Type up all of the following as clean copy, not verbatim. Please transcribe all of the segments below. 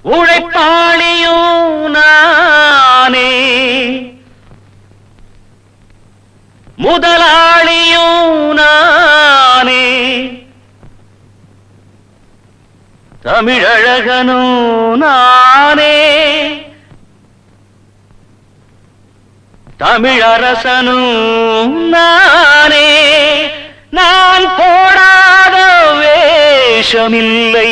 உழைப்பாளியும் நானே முதலாளியும் நானே தமிழழகனும் நானே தமிழரசனும் நானே நான் போடாத வேஷமில்லை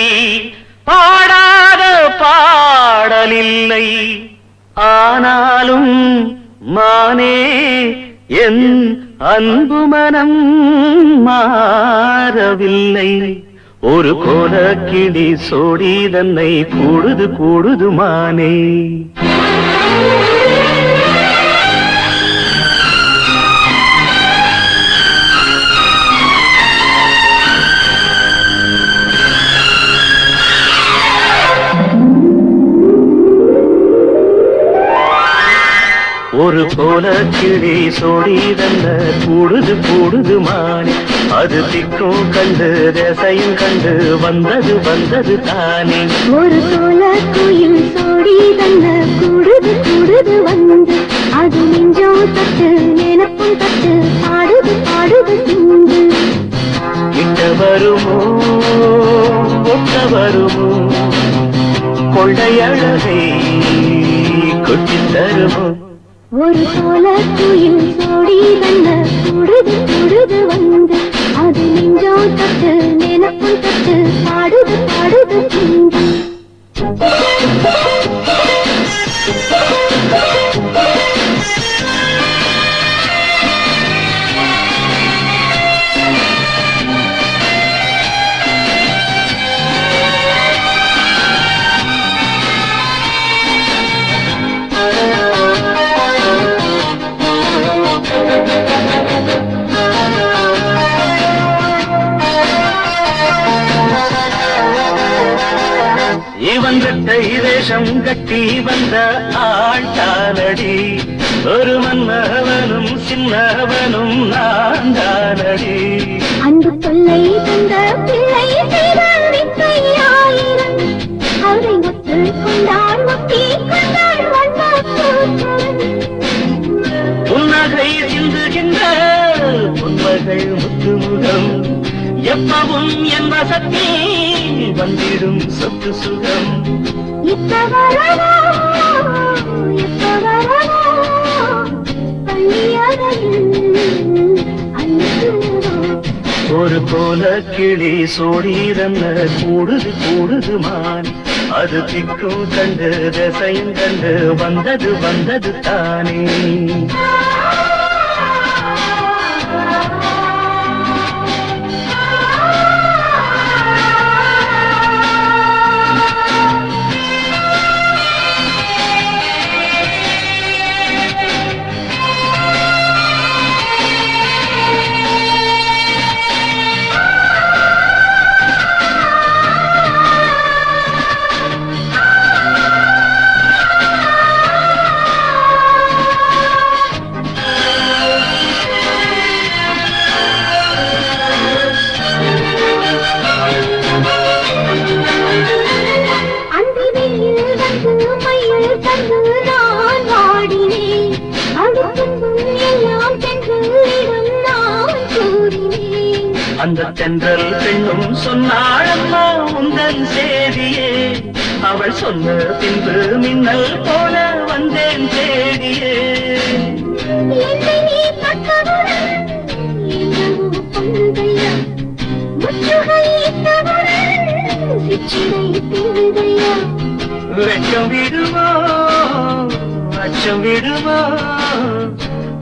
பாடாத பாடலில்லை ஆனாலும் மானே என் அன்பு மனம் மாறவில்லை ஒரு கோலக்கிளி சோடி தன்னை கூடுது கூடுது மானே ஒரு கோலக்கிளி சோடி தன்ன கூடுது கூடுது மானே அது திக்கும் கண்டு தேசையும் கண்டு வந்தது வந்தது தானே ஒரு கோலக்குயில் சோடி தன்ன கூடுது கூடுது வந்து அது நெஞ்சம் தட்டு நினைப்பும் தட்டு பாடுது பாடுது சிந்து கிட்ட வருமோ ஒட்ட வருமோ கொள்ளையழகை கொட்டி தருமோ ஒரு கோலக்குயில் சோடி தன்ன கூடுது கூடுது வந்து அது நெஞ்சம் தட்டு நினைப்பும் தட்டு பாடுது பாடுது சிந்து இவன் கட்டை வேஷம் கட்டி வந்த ஆண்டானடி ஒரு மன்னவனும் சின்னவனும் நான் தானடி அன்பு தொல்லை தந்த பிள்ளை செய்தாயிரம் அவரை ஒத்து கொண்டான் முத்தி கொண்டான் புன்னகை சிந்துகின்ற புன்மகள் முத்துமுகம் எப்பவும் என் வசத்தே வந்திடும் சொத்து சுகம் ஒரு கோலக்கிளி சோடிதன்ன கூடுது கூடுது மான் அது திக்கும் கண்டு திசையும் கண்டு வந்தது வந்தது தானே அந்த தென்றல் பெண்ணும் சொன்னாளம்மா உந்தன் சேதியே அவள் சொன்ன பின்பு மின்னல் போல வந்தேன் தேடியே வெட்கம் விடுவோ அச்சம் விடுவோ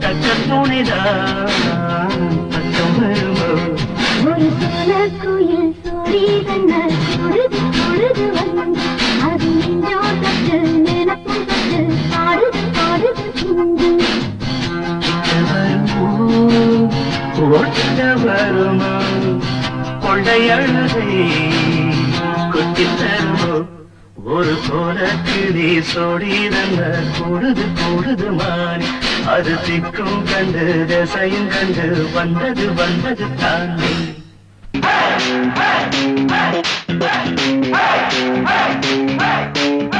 தக்க துணிதான் பக்கம் வருமோ ஒரு கோலக்குயில் சோடி தன்ன கூடுது கூடுது வந்து அது நெஞ்சம் தட்டு நினைப்பும் தட்டு பாடுது பாடுது சிந்து ஒட்ட வருமோ கொள்ளையழகை கொட்டி தருமோ ஒரு கோலக்கிளி சோடிதன்ன கூடுது கூடுது மாறி அது திக்கும் கண்டு திசையும் கண்டு வந்தது வந்தது தானே Hey! Hey! Hey! Hey! Hey!